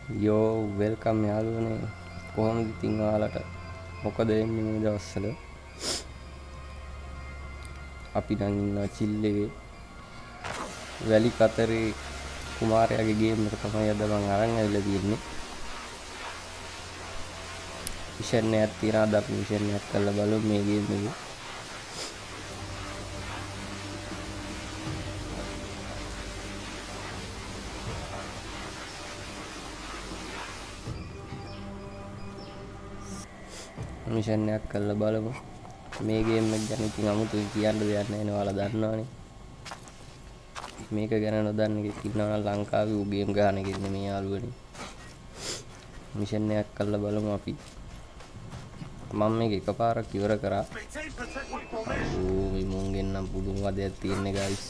යෝ වෙල්කම් යාළුවනේ කොහොමද ඉතින් ඔයාලට මොකද වෙන්නේ මේ දවස්වල අපි නම් ඉන්නවා චිල් එකේ වැලි කතරේ කුමාරයාගේ ගේම් එක තමයි අද මම අරන් ඇවිල්ලා තියෙන්නේ මිෂන් එකක් තියෙනවා අද අපි මිෂන් එකක් කරලා බලමු මේ ගේම් එකේ මිෂන් එකක් කරලා බලමු මේ ගේම් එක ගැන ඉතින් අමුතුවෙන් කියන්න දෙයක් නැහැ නේ ඔයාලා දන්නවනේ මේක ගැන නොදන්න කෙනෙක් ඉන්නවා නම් ලංකාවේ ඌ ගේම් ගහන කෙනෙක් නෙමෙයි යාළුවනේ මිෂන් එකක් කරලා බලමු අපි මම මේක එකපාරක් ඉවර කරා ඕ මේ මුංගෙන් නම් පුදුම වදයක් තියෙන්නේ ගයිස්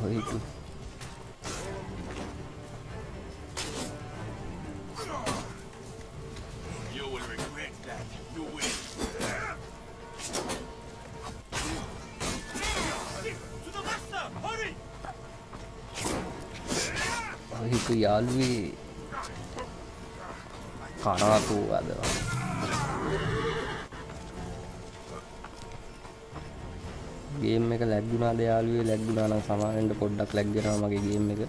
ඔයිතු ඔයිතු යාළුවේ කනතු අදවා ගේම් එක ලැග් වුණාද යාළුවේ ලැග් වුණා නම් සමාවෙන්න පොඩ්ඩක් ලැග් වෙනවා මගේ ගේම් එක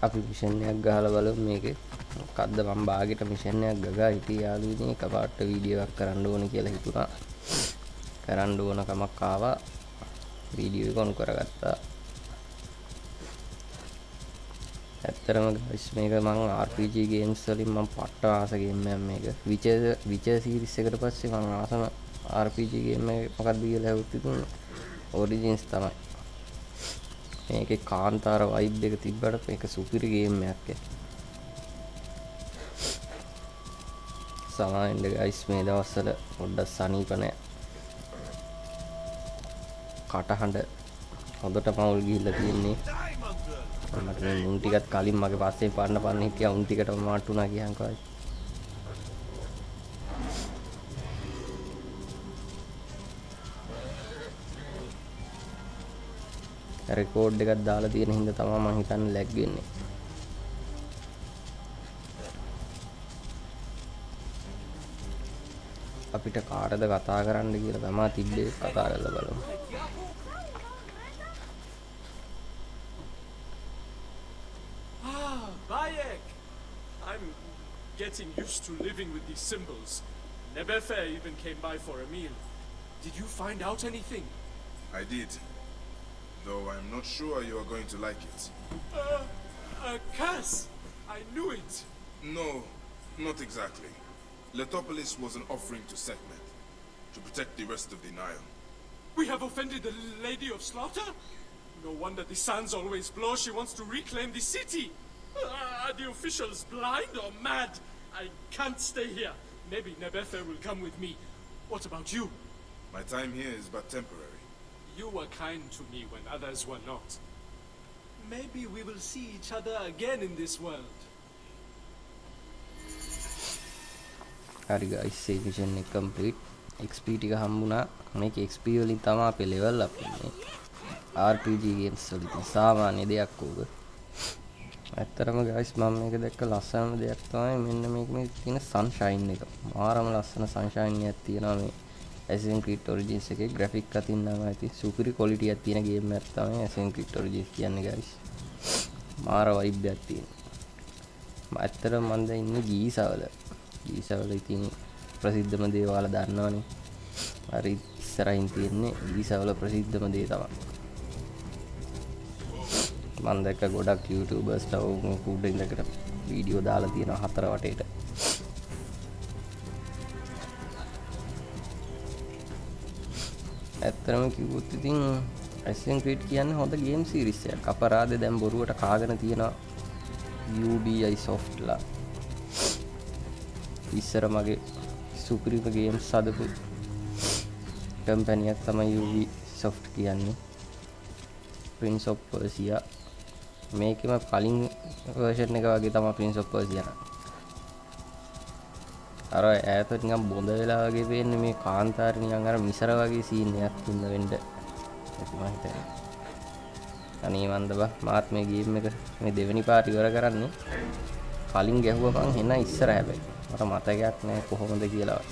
අපි මිෂන් එකක් ගහලා බලමු මේකේ මොකද්ද මම බාගෙට මිෂන් එකක් ගගා හිටියේ යාළුවනේ එකපාරට වීඩියෝ එකක් කරන්න ඕනේ කියලා හිතුණා කරන්න ඕන කමක් ආවා වීඩියෝ එක ඔන් කරගත්තා ඇත්තරම ගයිස් මේක මම RPG ගේම්ස් වලින් මම පට්ට ආස ගේම් එකක් මේක විචර් සීරීස් එකට පස්සේ මම ආසම RPG ගේම් එක මොකක්ද කියලා හවුත් ඉතින් ඔරිජින්ස් තමයි මේකේ කාන්තාර වයිබ් එක තිබ්බට මේක සුපිරි ගේම් එකක් සමාවෙන්න ගයිස් මේ දවස්වල පොඩ්ඩක් සනීප නැහැ කටහඬ හොඳට මවුල් ගිහිල්ලා තියෙන්නේ මට මේ උන් ටිකත් කලින් මගේ පස්සේ පන්න හිටියා උන් ටිකටම මාට්ටු වුණා කියන්කෝ රෙකෝඩ් එකක් දාලා තියෙන හින්දා තමයි මම හිතන්නේ ලැග් වෙන්නේ අපිට කාටද කතා කරන්න කියලා තමයි තිබ්බේ කතා කරලා බලමු Bayek! I'm getting used to living with these symbols. Nebefe even came by for a meal. Did you find out anything? I did. Though I'm not sure you are going to like it. Cass! I knew it! No, not exactly. Letopolis was an offering to Sekhmet, to protect the rest of the Nile. We have offended the Lady of Slaughter? No wonder the sands always blow. She wants to reclaim the city. Are the officials blind or mad? I can't stay here. Maybe Nebefe will come with me. What about you? My time here is but temporary. You were kind to me when others were not. Maybe we will see each other again in this world. හරි guys ඒ mission එක complete XP ටික හම්බුණා මේක XP වලින් තමයි අපේ level up වෙන්නේ RPG games වලදී සාමාන්‍ය දෙයක් ඕක ඇත්තරම ගයිස් මම මේක දැක්ක ලස්සනම දෙයක් තමයි මෙන්න මේකේ තියෙන සන්ෂයින් එක මාරම ලස්සන සන්ෂයින් එකක් තියෙනවා මේ Assassin's Creed Origins එකේ ග්‍රැෆික් අතින් නම් ඇති සුපිරි ක්වොලිටි එකක් තියෙන ගේම් එකක් තමයි Assassin's Creed Origins කියන්නේ ගයිස් මාර වයිබ් එකක් තියෙනවා ඇත්තරම මම දැන් ඉන්නේ ගීසවල ඉතින් ප්‍රසිද්ධම දේ ඔයාලා දන්නවනේ හරි ඉස්සරහින් තියෙන්නේ ගීසවල ප්‍රසිද්ධම දේ තමයි මම දැක්ක ගොඩක් YouTubers ෆුඩ් එකකට වීඩියෝ දාලා තියෙනවා හතර වටේට ඇත්තටම කිව්වොත් ඉතින් Assassin's Creed කියන්නේ හොඳ ගේම් සීරීස් එකක් අපරාධේ දැන් බොරුවට කාගෙන තියෙනවා UBI soft ලා ඉස්සර මගේ සුපිරිම ගේම්ස් හදපු කම්පැනි එකක් තමයි Ubisoft කියන්නේ. Prince of Persia මේකෙම කලින් version එක වගේ තමයි Prince of Persia එක. අර ඈත නිකන් බොඳ වෙලා වගේ පේන්නේ මේ කාන්තාරේ නිකන් අර මිසර වගේ සීන් එකක් තුන්න වෙන්න ඇති මම හිතන්නේ. අනේ මන්ද බා මාත් මේ ගේම් එක මේ දෙවෙනි පාට ඉවර කරන්නේ කලින් ගැහුවපන් එන ඉස්සර හැබැයි මට මතකයක් නැහැ කොහොමද කියලා.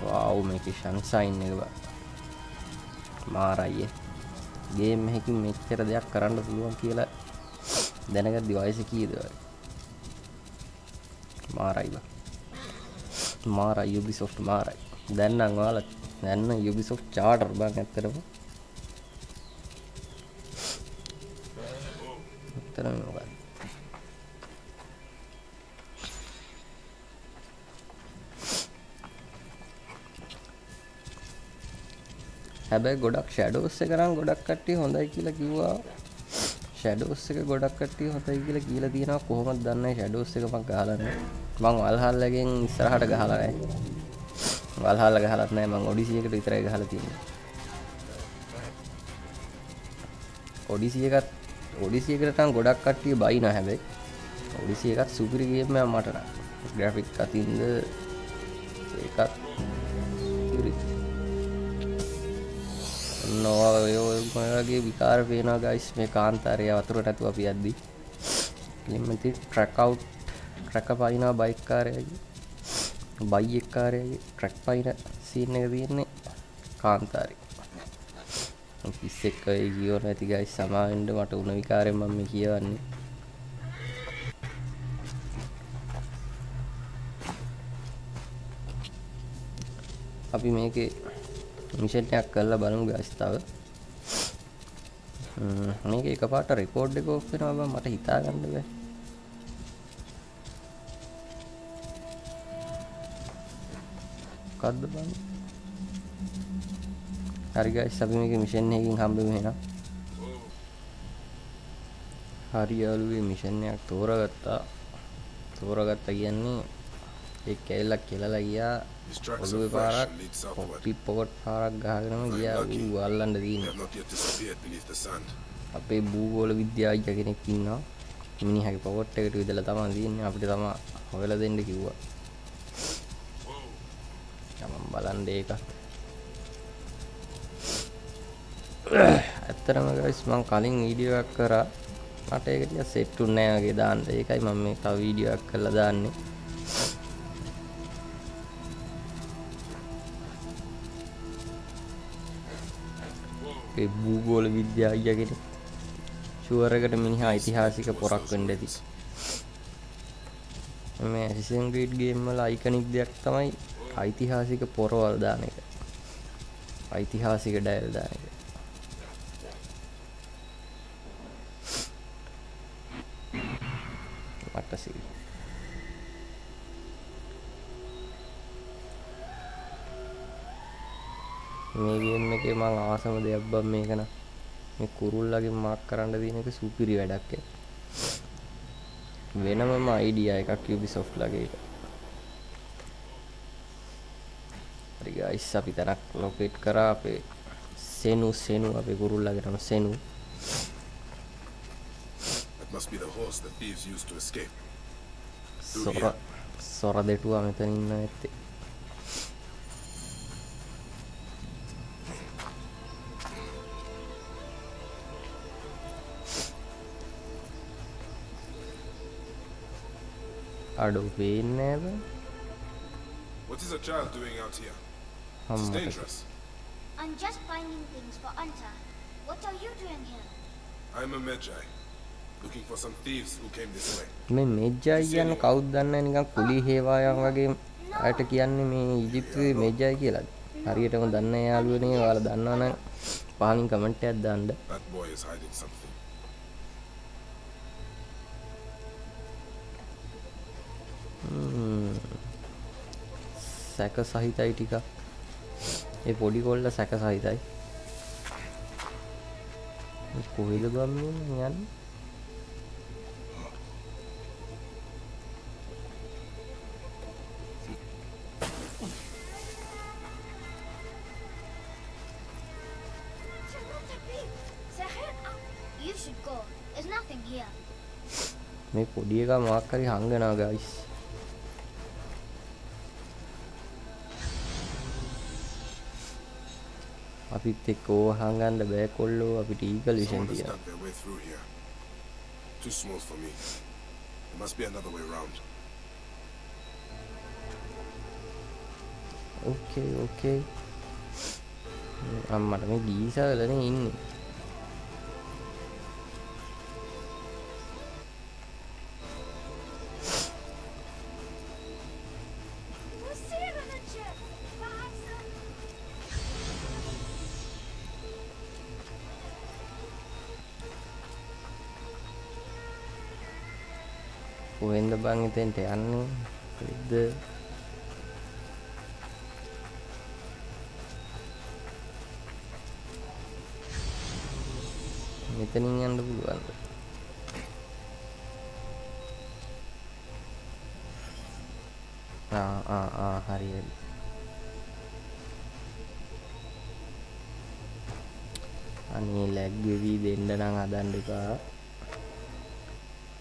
वाओ මේකේ සන්සයින් එක මාරයි ගේම් එකකින් මෙච්චර දෙයක් කරන්න පුළුවන් කියලා දැනගද්දි වයස කීයද මාරයි බා මාරයි Ubisoft මාරයි දැන් නම් ඔයාලා දැන් Ubisoft charter බං ඇත්තටම මොකක්ද හැබැයි ගොඩක් ෂැඩෝස් එක නම් ගොඩක් කට්ටිය හොඳයි කියලා කිව්වා. ෂැඩෝස් එක ගොඩක් කට්ටිය හොඳයි කියලා තියෙනවා. කොහොමද දන්නේ ෂැඩෝස් එක මම ගහලා නැහැ. මම වල්හල්ලගෙන් ඉස්සරහට ගහලා නැහැ. වල්හල්ල ගහලත් නැහැ. මම ඔඩිසි එකට විතරයි ගහලා තියෙන්නේ. ඔඩිසි එකට නම් ගොඩක් කට්ටිය බයිනවා හැබැයි. ඔඩිසි එකත් සුපිරි ගේම් එකක් මට නම්. ග්‍රැෆික් අතින්ද ඒකත් ඔයගේ විකාර පේනවා ගයිස් මේ කාන්තාරය වතුර නැතුව අපි යද්දි ලිමිටඩ් ට්‍රැක් අවුට් ට්‍රැක් පයින්නවා බයික් කාරයගේ බයික් කාරයගේ ට්‍රැක් පයින් සීන් එක තියෙන්නේ කාන්තාරේ. පිස්සෙක් ඔය කියව නැති ගයිස් සමාවෙන්න මට උණ විකාරයෙන් මම මේ කියවන්නේ. අපි මේකේ මිෂන් එකක් කරලා බලමු ගයිස් තව. මේක එකපාරට රෙකෝඩ් එක ඔෆ් වෙනවා බං මට හිතා ගන්න බෑ. මොකද්ද බං? හරි ගයිස් අපි මේක මිෂන් එකකින් හම්බෙමු එහෙනම්. හරි යාළුවේ මිෂන් එකක් තෝරගත්තා කියන්නේ ඒ කැලලක් කෙලලා ගියා ඔළුවේ පාරක් පිප් පොකට් පාරක් ගහගෙනම ගියා ඌ අල්ලන්න තියෙන්නේ. අපේ භූගෝල විද්‍යාඥ කෙනෙක් ඉන්නවා. මිනිහාගේ පොකට් එකට විදලා තමයි තියෙන්නේ අපිට තමයි හොයලා දෙන්න කිව්වා. මම බලන්න ඒක. ඇත්තටම guys මම කලින් වීඩියෝ එකක් කරා මට ඒක ටිකක් සෙට් වුනේ නැහැ වගේ දාන්න. ඒකයි මම මේ තව වීඩියෝ එකක් කරලා දාන්නේ. භූගෝල විද්‍යාඥ කෙනෙක් ෂුවර් එකට මිනිහා ඓතිහාසික පොරක් වෙන්න ඇති. මේ ඇසසින් ක්‍රීඩ් ගේම් වල අයිකනික් දෙයක් තමයි ඓතිහාසික පොරවල් දාන එක. ඓතිහාසික ඩයල් දාන එක. මට්ටසි මේ ගේම් එකේ මම ආසම දෙයක් බම් මේක න මේ කුරුල්ලගේ මාක් කරන්න තියෙන එක සුපිරි වැඩක් ඒක. වෙනමම අයිඩියා එකක් Ubisoft ලගේ එක. හරි ගයිස් අපි තරක් ලොකේට් කරා අපේ සෙනු අපේ කුරුල්ලගේ නම සෙනු. That must be the horse that thieves used to escape. සොර දෙටුවා මෙතන ඉන්න ඇත්තේ. What is a child doing out here? This is dangerous. I'm just finding things for Anta. What are you doing here? I'm a Medjay, looking for some thieves who came this way. මේ මෙජ්ජයි කියන්නේ කවුද දන්නේ නිකන් කුලී හේවායන් වගේ අයට කියන්නේ මේ ඊජිප්තුවේ මෙජ්ජයි කියලා. හරියටම දන්නේ යාළුවනේ ඔයාලා දන්නවනම් පහලින් කමෙන්ට් එකක් දාන්න. That boy is hiding something. සැක සහිතයි ටිකක්. ඒ පොඩි කොල්ල සැක සහිතයි. කොහෙද බම් මේ යන්නේ? You should go. There's nothing here. මේ පොඩි එකා මොකක් හරි හංගනවා guys. අපිත් එක්ක ඕව හංගන්න බෑ කොල්ලෝ අපිට ඊගල් විෂන් Someone has තියෙනවා. dug their way through here. Too small for me. There must be another way around. ඕකේ. අම්මට මේ ගීසාවලනේ ඉන්නේ. කොහෙන්ද බං එතෙන්ට යන්නේ? කොහෙද? මෙතනින් යන්න පුළුවන්ද? හරි. අනේ ලැග් වෙවි දෙන්න නම් හදන්න එපා.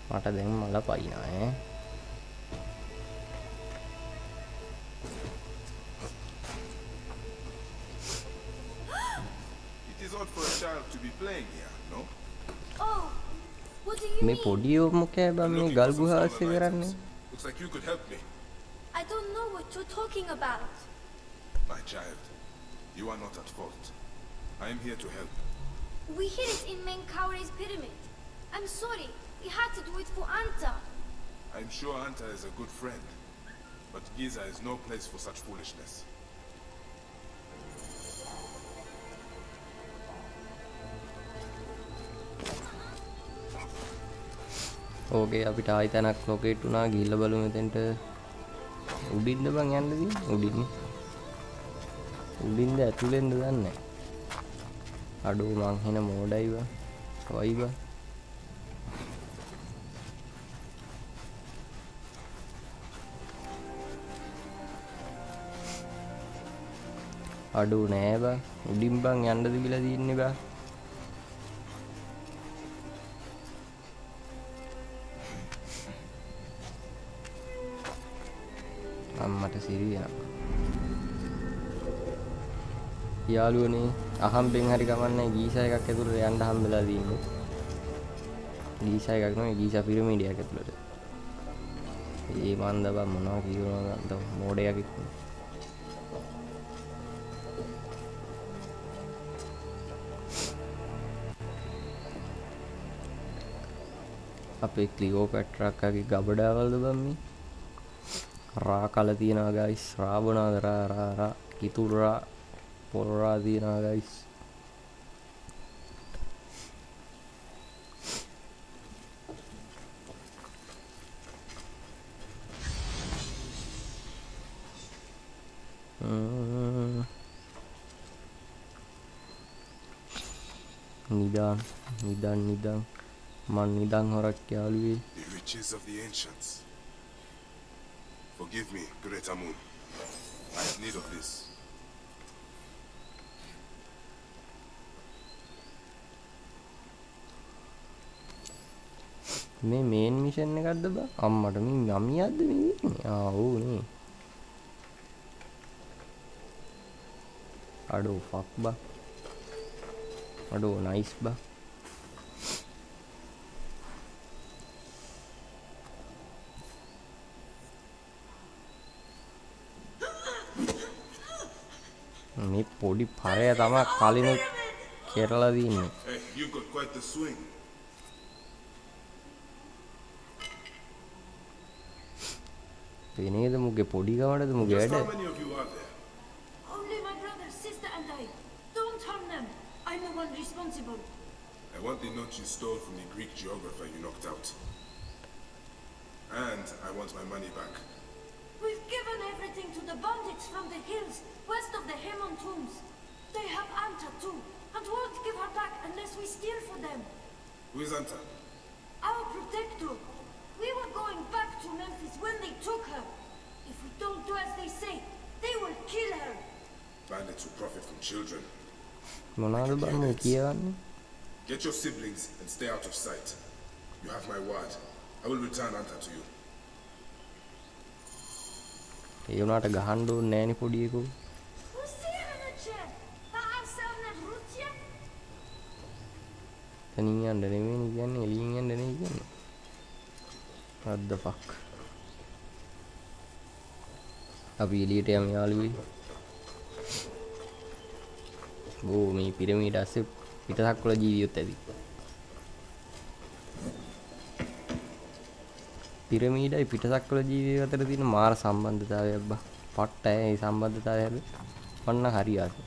මට දැන් මල පයින්නවා ඈ. It is odd for a child to be playing here, no? Oh, what do you මේ mean? පොඩි මොකෑ බං I'm මේ looking ගල් for some ගුහාස්සේ stolen කරන්නේ? items. Looks like you could help me. I don't know what you're talking about. My child, you are not at fault. I am here to help. We hid it in Menkaure's pyramid. I'm sorry. We had to do it for Anta. I'm sure Anta is a good friend, but Giza is no place for such foolishness. ඕකේ අපිට ආයි තැනක් locate වුණා ගිහිල්ලා බලමු මෙතෙන්ට. උඩින්ද බං යන්න තියෙන්නේ? උඩින්ද ඇතුලෙන්ද දන්නේ නැහැ. අඩෝ මං හෙන මෝඩයි බං. කොයි බං? අඩෝ නෑ බං. උඩින් බං යන්නද කියලා තියෙන්නේ බං. අම්මට සිරියනවා. යාළුවනේ අහම්බෙන් හරි ගමන්නේ ගීසා එකක් ඇතුළට යන්න හම්බෙලා තියෙන්නේ. ගීසා එකක් නෙවෙයි ගීසා පිරමීඩයක් ඇතුළට. ඒ මන්ද බං මොනවා කියනවද මෝඩයක් එක්ක. අපේ ක්ලියෝපැට්‍රාක්කාගේ ගබඩාවල්ද බං මේ? රා කල තියනවා ගයිස්. රා බොනවාද? රා කිතුල් රා පොල් රා තියනවා ගයිස්. නිදන් මන් නිදන් හොරක් යාළුවේ. The riches of the ancients. Forgive me, Great Amun. I have need of this. මේ මේන් මිෂන් එකක්ද බං? අම්මට මේ යමියක්ද මේ ඉන්නේ? ඔව් නේ. අඩෝ ෆක් බං. අඩෝ නයිස් බං. මේ පොඩි පරය තමයි කලිනුත් කෙරලා දින්නේ. Hey, you got quite the swing. වෙනේද මුගේ පොඩි ගමනද මුගේ Just වැඩ? how many of you are there? Only my brother, sister, and I. Don't harm them. I'm the one responsible. I want the note you stole from the Greek geographer you knocked out. And I want my money back. We've given everything to the bandits from the hills west of the Hemon tombs. They have Anta too, and won't give her back unless we steal for Who is Anta? Our protector. We were going back to Memphis when they took her. If we don't do as they say, they will kill her. Bandits who profit from children. මොනවද බං මේ කියවන්නේ? Get your siblings and stay out of sight. You have my word. I will return Anta to you. ඒ උනාට ගහන්න ඕනේ නෑනේ පොඩි එකෝ. තනින් යන්න නෙමෙයි කියන්නේ එළියෙන් යන්න නෙමෙයි කියන්නේ. What the fuck? අපි එළියට යමු යාළුවෝ. මේ පිරමීඩ ඇස්සේ පිටසක්වල ජීවියොත් ඇති. පිරමීඩයි පිටසක්වල ජීවිය අතර තියෙන මාර සම්බන්ධතාවයක් බා. පට්ටයි මේ සම්බන්ධතාවය හැබැයි. ඔන්න හරියට.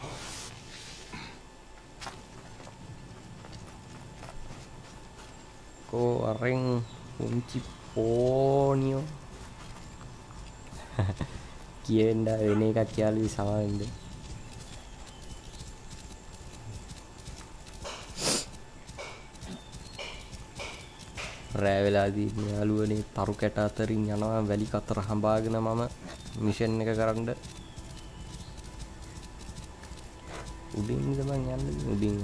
Goreng kunci ponio. Kienda ini kaki ali sama ini. රෑ වෙලාදී යාළුවනේ තරු කැට අතරින් යනවා වැලි කතර හඹාගෙන මම මිෂන් එක කරන්න උඩින් ගමන් යන්නේ උඩින්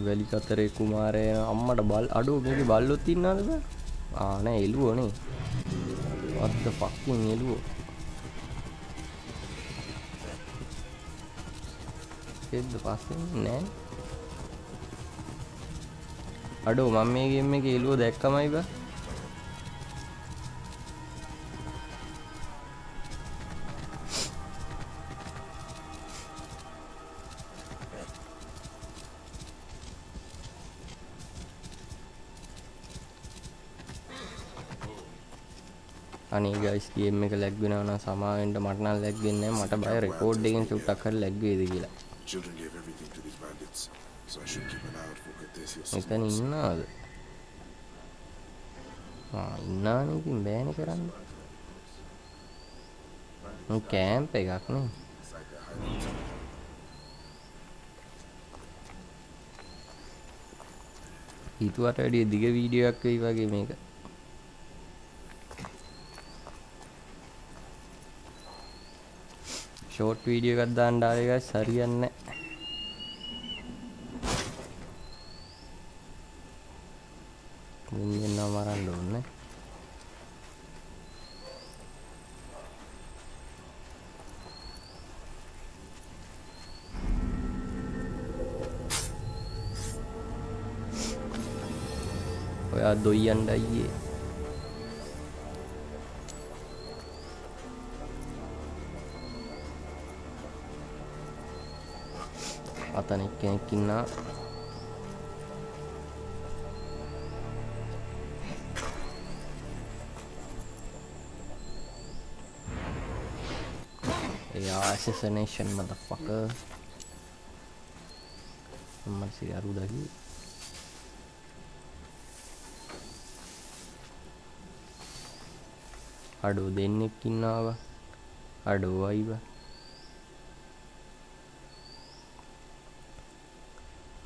වැලි කතරේ කුමාරය අම්මට බල් අඩෝ මේකේ බල්ලොත් ඉන්නවද බෑ නෑ එළුවෝ නේ what the fucking එළුවෝ ඒද පස්සේ නෑ අඩෝ මම මේ ගේම් එකේ එළුවෝ දැක්කමයි බෑ අනේ ගයිස් ගේම් එක ලැග් වෙනවා නම් සමාවෙන්න මට නම් ලැග් වෙන්නේ නැහැ මට බය රෙකෝඩ් එකෙන් චුට්ටක් හරි ලැග් වේද කියලා. Children gave everything to these bandits, so I should keep an eye out for Cortesius. එතන ඉන්නවද? ඉන්නානේ ඉතින් බෑනේ කරන්න. කැම්ප් එකක් නේ. හිතුවට වැඩිය දිග වීඩියෝ එකක් වෙයි වගේ මේක. ෂෝට් වීඩියෝ එකක් දාන්න ආවේ ගයිස් හරියන්නේ නැහැ. මෙන්න මරන්න ඕනේ. ඔයා දොයියන්න අයියේ. අතන කෙනෙක් ඉන්නා assassination motherfucker masih aru lagi aduh දෙන්නෙක් ඉන්නවා අඩෝ අයිවා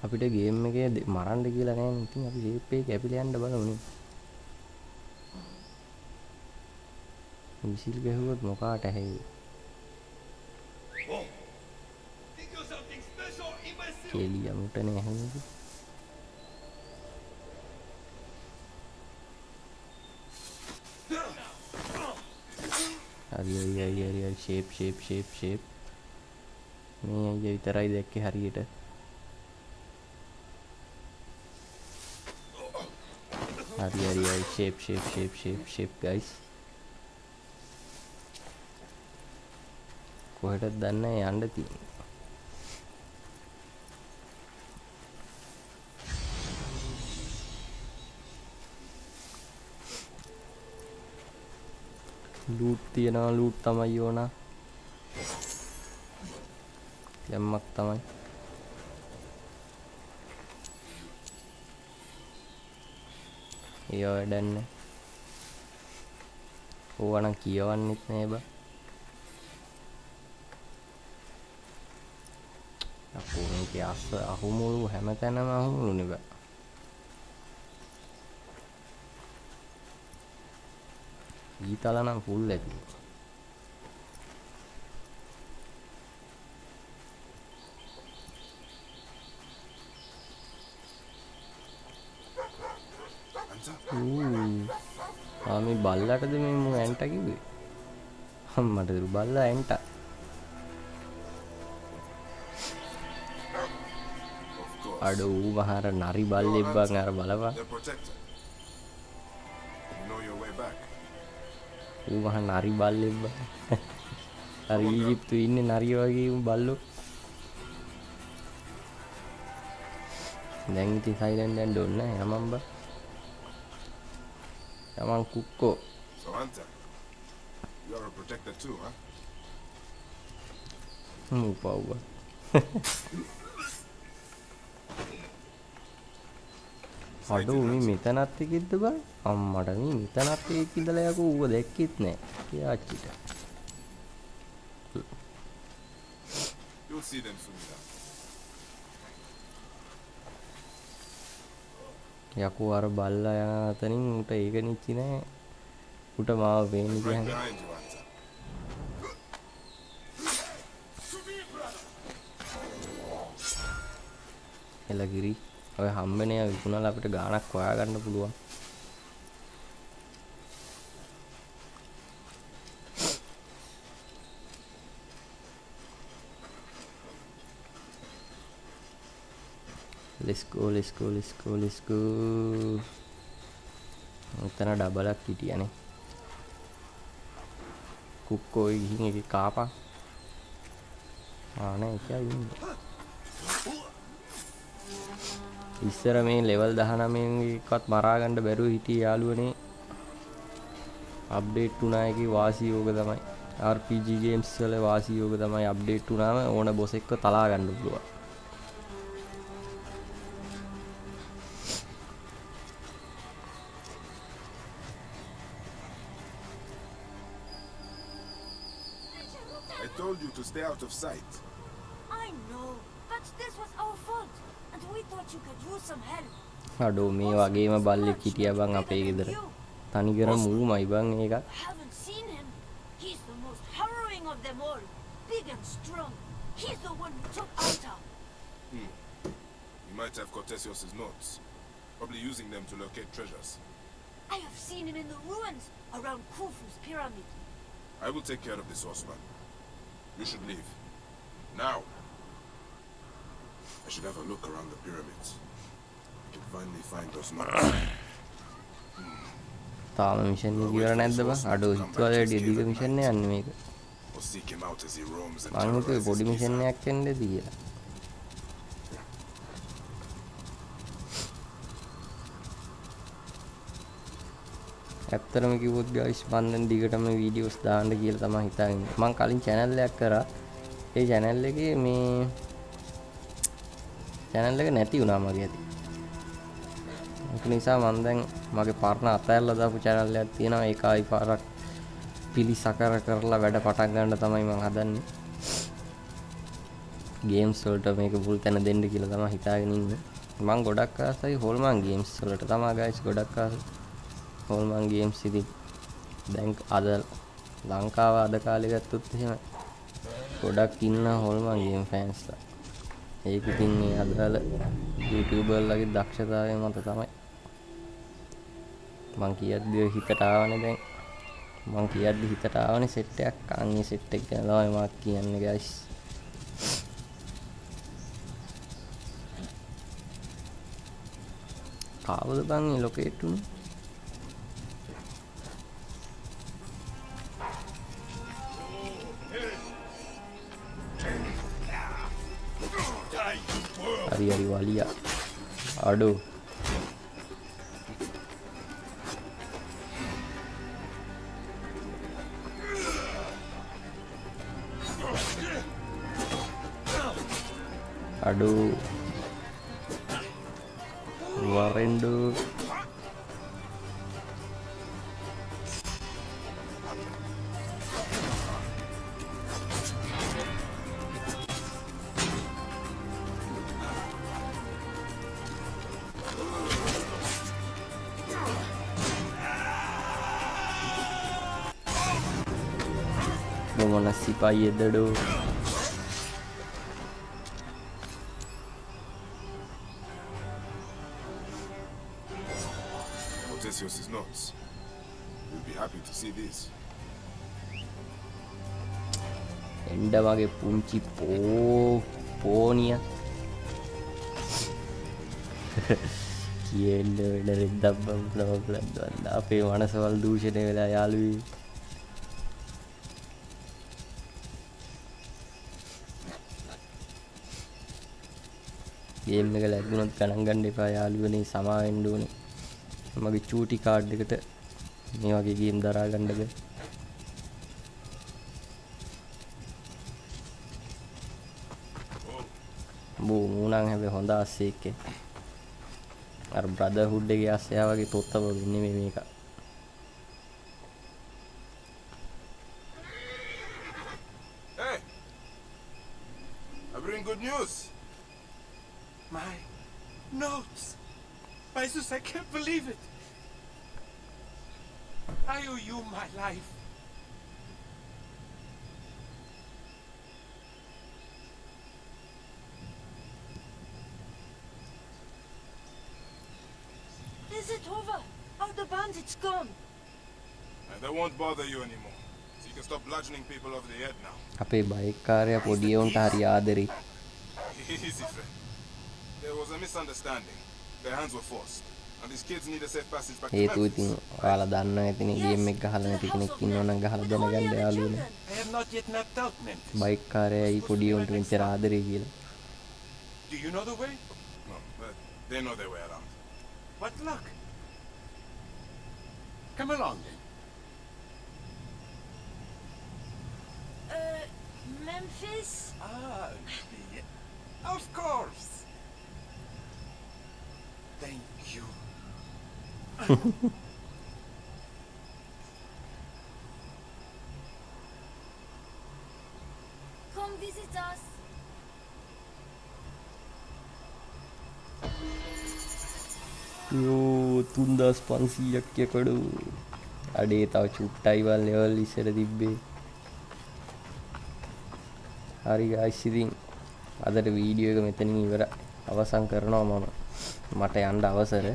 අපිට ගේම් එකේ මරන්න කියලා නැහැ ඉතින් අපි ෂේප් එකේ කැපිලා යන්න බලමුනේ මිසිල් ගහුවොත් මොකාට ඇහෙයි කෙලිය මුටනේ ඇහෙන්නේ හරි ෂේප් මේ අයියා විතරයි දැක්කේ හරියට හරි ෂේප් guys කොහෙටද දන්නේ යන්න තියෙන්නේ ලූට් තියනවා ලූට් තමයි ඕන යම්මක් තමයි ඒ වැඩන්නේ ඕවනම් කියවන්නෙත් නෑ බා අපෝ මේකේ අස්ස අහුමුළු හැමතැනම අහුමුළුනේ බෑ. ඊතල නම් ෆුල් ඇති. මේ බල්ලටද මේ මු ඇන්ට කිව්වේ? මට දරු බල්ලා ඇන්ට. අඩෝ ඌ මහර නරි බල්ලෙක් බං අර බලපන්. ඌ මහ නරි බල්ලෙක් බං. අර ඊජිප්තුවේ ඉන්නේ නරිය වගේ ඌ බල්ලෝ. දැන් ඉතින් සයිලන්ට් යන්න ඕනේ නෑ යමන් බං. යමන් කුක්කෝ. So Anta, you are a protector too, huh? පව්ව. අඩෝ මේ මෙතනත් එකෙද්ද බං? අම්මට මේ මෙතනත් එකෙක් ඉඳලා යකෝ ඌව දැක්කෙත් නෑ. කියාච්චිට. You'll see them soon enough. යකෝ අර බල්ලා යන අතරින් උට ඒක නිච්චි නෑ. උට මාව පේන්නේ Right කියන්නේ. behind you, Anta. එලගිරි ඔය හම්බෙනේ විකුණලා අපිට ගාණක් හොයාගන්න පුළුවන්. let's go උතන ඩබලක් හිටියනේ. කුක්කෝ ගිහින් එක කාපන්. ආනේ එකයි ඉන්නේ. ඉස්සර මේ ලෙවල් 19 එකවත් මරා ගන්න බැරුව හිටියේ යාළුවනේ. අප්ඩේට් වුණා එකේ වාසිය ඕක තමයි. RPG games වල වාසිය ඕක තමයි. අප්ඩේට් වුණාම ඕන බොස් එක්ක තලා ගන්න පුළුවන්. I told you to stay out of sight. I know, but this was our fault, and we thought you could use some help. අඩෝ මේ වගේම බල්ලෙක් හිටියා බං අපේ ගෙදර. තනිකර මූමයි බං ඒකත්. I haven't seen him. He's the most harrowing of them all. Big and strong. He's the one who took Anta. You might have Cortesios's notes, probably using them to locate treasures. I have seen him in the ruins around Khufu's pyramid. I will take care of this horseman. You should leave. Now. I should have a look around the pyramids. I can finally find those notes. තාම mission එක ඉවර නැද්ද බං? අඩෝ හිතුවලට දිග mission එකක් යන්නේ මේක. Or seek him out as he roams and මං හිතුවේ පොඩි terrorizes මිෂන් Giza. එකක් වෙන්නද කියලා. ඇත්තටම කිව්වොත් guys මම දැන් දිගටම වීඩියෝස් දාන්න කියලා තමයි හිතාගෙන ඉන්නේ. මම කලින් channel එකක් කරා. ඒ channel එකේ මේ channel එක නැති වුණා මගේ ඇති. ඒක නිසා මම දැන් මගේ පරණ අතහැරලා දාපු channel එකක් තියෙනවා. ඒක ආයි පාරක් පිළිසකර කරලා වැඩ පටන් ගන්න තමයි මම හදන්නේ. games වලට මේක full තැන දෙන්න කියලා තමයි හිතාගෙන ඉන්නේ. මම ගොඩක් ආසයි හොල්මන් games වලට තමයි guys ගොඩක් ආසයි. හොල්මන් ගේම්ස් ඉතින් දැන් අද ලංකාව අද කාලේ ගත්තොත් එහෙම ගොඩක් ඉන්න හොල්මන් ගේම් ෆෑන්ස්ලා. ඒක ඉතින් මේ අදාළ YouTuberලගේ දක්ෂතාවය මත තමයි. මං කියද්දි හිතට ආවනේ දැන්. මං කියද්දි හිතට ආවනේ සෙට් එකක්. අන්නේ සෙට් එක ගැන තමයි මම කියන්නේ guys. කාවද බං මේ ලොකේට් උනේ? hari walia. Aduh. Aduh. Warendu. මොන සිපායියෙදඩෝ Odysseus' notes. We'll be happy to see this. එන්ඩ වගේ පුංචි පෝනිය කියන්න වෙන රෙද්දක් බම්ලවලත්වන්න අපේ මනසවල් දූෂණය වෙලා යාළුවී ගේම් එක ලැබුණොත් ගණන් ගන්න එපා යාළුවනේ සමාවෙන්න ඕනේ මගේ චූටි කාඩ් එකට මේ වගේ ගේම් දරා ගන්න බෑ බෝ මූණන් හැබැයි හොඳ අස්සෙක්කේ අර බ්‍රදර්හුඩ් එකේ අස්සයා වගේ තොත්තව වෙන්නේ මේක Hey! I bring good news. My notes! Jesus, I can't believe it! I owe you my life. Is it over? Are the bandits gone? And they won't bother you anymore. So you can stop bludgeoning people over the head now. අපේ bike කාර්යය පොඩි උන්ට හරි ආදරේ Easy, friend. There was a misunderstanding. Their hands were forced. And these kids need a safe passage back to හේතු Memphis. ඉතින් ඔයාලා දන්නවා ඇතිනේ ගේම් එක ගහලා නැති කෙනෙක් ඉන්නවනම් ගහලා දැනගන්න යාළුවනේ I have not yet mapped out Memphis. Bike කාර්යයයි පොඩි උන්ට මෙච්චර ආදරේ කියලා Do you know the way? No, but they know their way around. What luck! Come along then. Memphis? Ah, of course. Thank you. Come visit us. යෝ 3500ක් යකඩු අඩේ තව චුට්ටයි වල් ලෙවල් ඉස්සර තිබ්බේ හරි ගයිස් ඉතින් අදට වීඩියෝ එක මෙතනින් ඉවර අවසන් කරනවා මම මට යන්න අවසර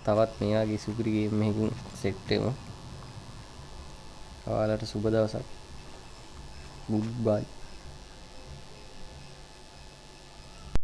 තවත් මේ වගේ සුපිරි ගේම් එකකින් සෙට් වෙමු ඔයාලට සුබ දවසක් ගුඩ් බයි